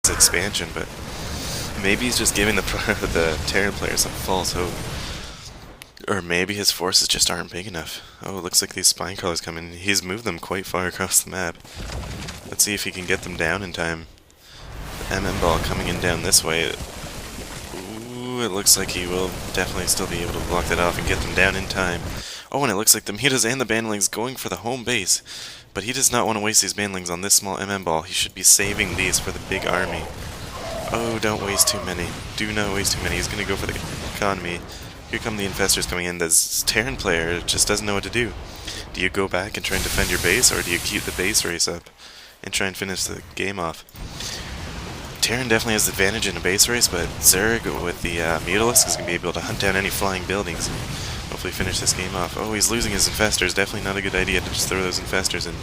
his expansion, but maybe he's just giving the the Terran player some false hope. Or maybe his forces just aren't big enough. Oh, it looks like these spine crawlers come in. He's moved them quite far across the map. Let's see if he can get them down in time. The MM ball coming in down this way. Ooh, it looks like he will definitely still be able to block that off and get them down in time. Oh, and it looks like the mutas and the banlings going for the home base. But he does not want to waste these banlings on this small MM ball. He should be saving these for the big army. Oh, don't waste too many. Do not waste too many. He's going to go for the economy. Here come the infestors coming in. This Terran player just doesn't know what to do. Do you go back and try and defend your base, or do you keep the base race up and try and finish the game off? Terran definitely has the advantage in a base race, but Zerg with the Mutalisk is going to be able to hunt down any flying buildings and hopefully finish this game off. Oh, he's losing his infestors. Definitely not a good idea to just throw those infestors in.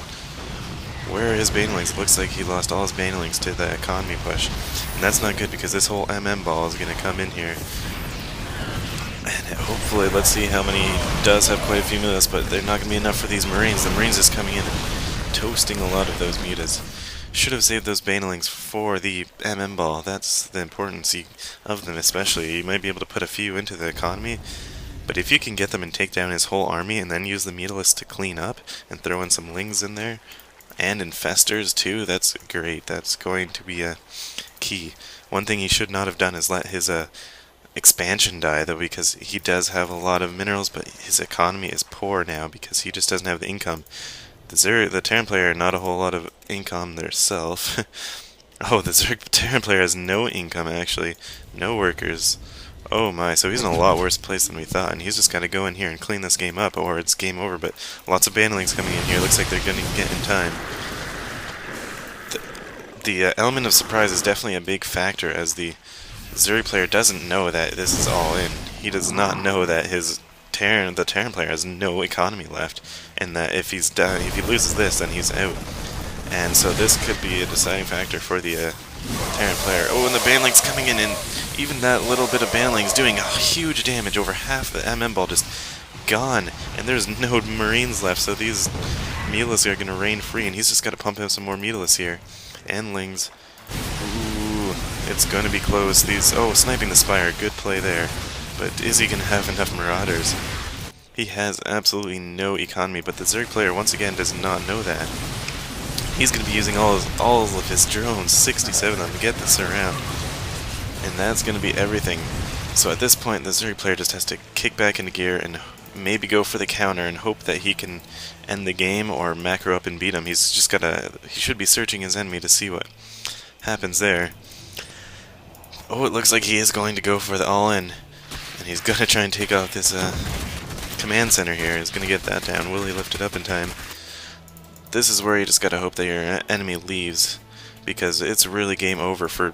Where are his banelings? It looks like he lost all his banelings to the economy push. And that's not good because this whole MM ball is going to come in here. And hopefully, let's see how many. He does have quite a few mutas, but they're not going to be enough for these Marines. The Marines is coming in and toasting a lot of those mutas. Should have saved those banelings for the MM ball. That's the importance of them, especially. You might be able to put a few into the economy, but if you can get them and take down his whole army and then use the Mutalisk to clean up and throw in some Lings in there, and infestors too, that's great. That's going to be a key. One thing he should not have done is let his expansion die, though, because he does have a lot of minerals, but his economy is poor now because he just doesn't have the income. The Terran player, not a whole lot of income theirself. Oh, the Terran player has no income, actually. No workers. Oh my, so he's in a lot worse place than we thought, and he's just got to go in here and clean this game up, or it's game over. But lots of banelings coming in here. Looks like they're going to get in time. The element of surprise is definitely a big factor, as the Zerg player doesn't know that this is all in. He does not know that the Terran player has no economy left, and that if he's done, if he loses this, then he's out. And so this could be a deciding factor for the Terran player. Oh, and the banlings coming in, and even that little bit of banlings doing a huge damage. Over half the MM ball just gone, and there's no Marines left, so these Mutalisks are going to reign free, and he's just got to pump out some more Mutalisks here. And Lings. Ooh, it's going to be close. Sniping the Spire, good play there. But is he going to have enough Marauders? He has absolutely no economy, but the Zerg player once again does not know that. He's going to be using all of his drones, 67 of them, to get this around. And that's going to be everything. So at this point, the Zerg player just has to kick back into gear and maybe go for the counter and hope that he can end the game or macro up and beat him. He's just he should be searching his enemy to see what happens there. Oh, it looks like he is going to go for the all-in. And he's going to try and take off this command center here. He's going to get that down. Will he lift it up in time? This is where you just got to hope that your enemy leaves, because it's really game over for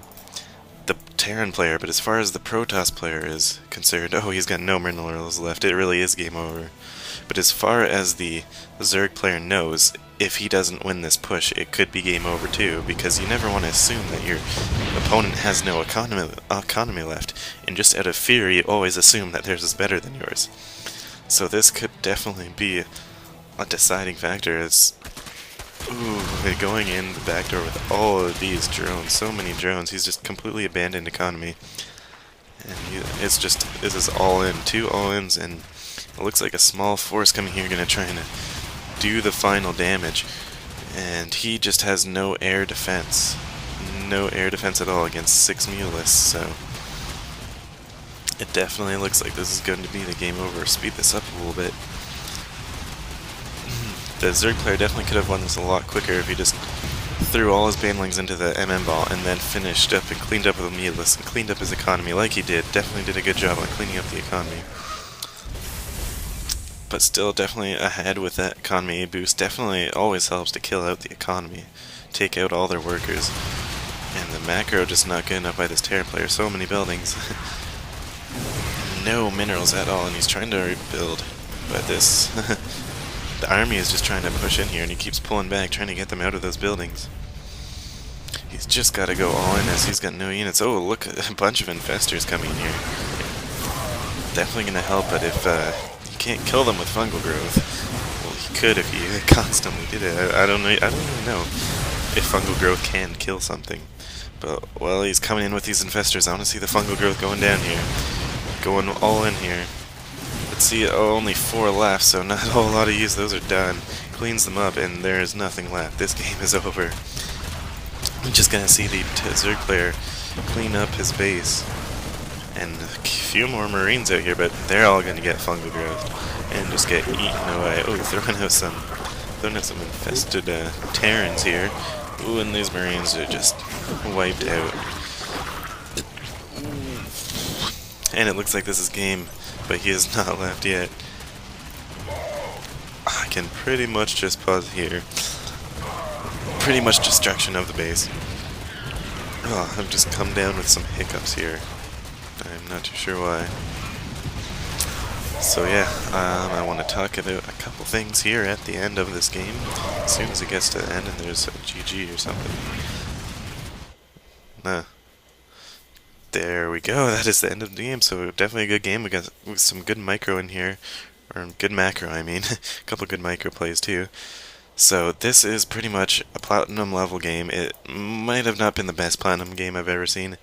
the Terran player. But as far as the Protoss player is concerned, oh, he's got no minerals left. It really is game over. But as far as the Zerg player knows, if he doesn't win this push, it could be game over too, because you never want to assume that your opponent has no economy left, and just out of fear you always assume that theirs is better than yours. So this could definitely be a deciding factor. It's going in the back door with all of these drones, so many drones. He's just completely abandoned economy, and this is all in, 2 all-ins, and it looks like a small force coming here going to try and do the final damage, and he just has no air defense. No air defense at all against 6 Mutalisks, so it definitely looks like this is going to be the game over. Speed this up a little bit. The Zerg player definitely could have won this a lot quicker if he just threw all his banelings into the MM ball and then finished up and cleaned up with the Mutalisks and cleaned up his economy like he did. Definitely did a good job on cleaning up the economy. But still definitely ahead with that economy boost. Definitely always helps to kill out the economy, take out all their workers. And the macro just not good enough by this Terran player. So many buildings. No minerals at all, and he's trying to rebuild. But this the army is just trying to push in here, and he keeps pulling back, trying to get them out of those buildings. He's just got to go all in as he's got no units. Oh, look, a bunch of infestors coming in here. Definitely going to help, but if you can't kill them with fungal growth, well, he could if he constantly did it. I don't really know if fungal growth can kill something. But, well, he's coming in with these infestors. I want to see the fungal growth going down here. Going all in here. Let's see, oh, only 4 left, so not a whole lot of use. Those are done. Cleans them up, and there is nothing left. This game is over. I'm just gonna see the Zerg player clean up his base. And a few more Marines out here, but they're all gonna get fungal growth and just get eaten away. Oh, throwing out some infested Terrans here. Ooh, and these Marines are just wiped out. And it looks like this is game, but he is not left yet. I can pretty much just pause here. Pretty much destruction of the base. Oh, I've just come down with some hiccups here. I'm not too sure why. So yeah, I want to talk about a couple things here at the end of this game. As soon as it gets to the end and there's a GG or something. There we go, that is the end of the game, so definitely a good game. We got some good micro in here, or good macro I mean, a couple good micro plays too. So this is pretty much a platinum level game. It might have not been the best platinum game I've ever seen,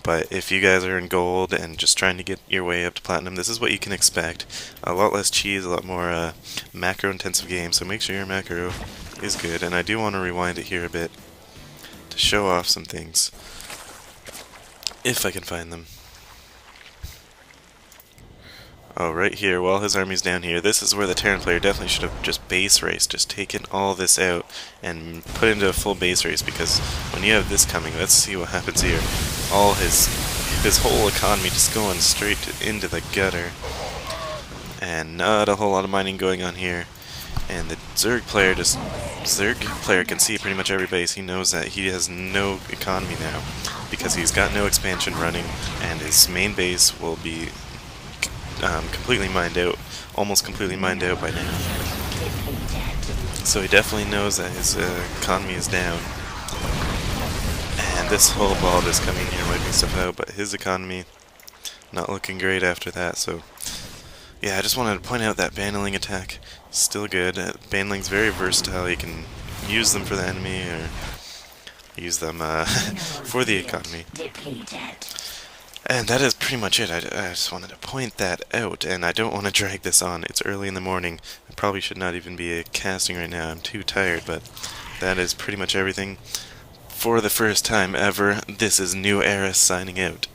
but if you guys are in gold and just trying to get your way up to platinum, this is what you can expect. A lot less cheese, a lot more macro intensive game, so make sure your macro is good. And I do want to rewind it here a bit to show off some things. If I can find them. Oh, right here, while his army's down here, this is where the Terran player definitely should have just base raced, just taken all this out and put into a full base race, because when you have this coming, let's see what happens here. All his whole economy just going straight into the gutter. And not a whole lot of mining going on here. And the Zerg player can see pretty much every base. He knows that he has no economy now, because he's got no expansion running, and his main base will be completely mined out, almost completely mined out by now. So he definitely knows that his economy is down. And this whole ball just coming here wiping stuff out, but his economy not looking great after that, so yeah, I just wanted to point out that Baneling attack is still good. Baneling's very versatile. You can use them for the enemy, or use them for the economy. And that is pretty much it. I just wanted to point that out, and I don't want to drag this on. It's early in the morning. I probably should not even be casting right now. I'm too tired, but that is pretty much everything. For the first time ever, this is New Era signing out.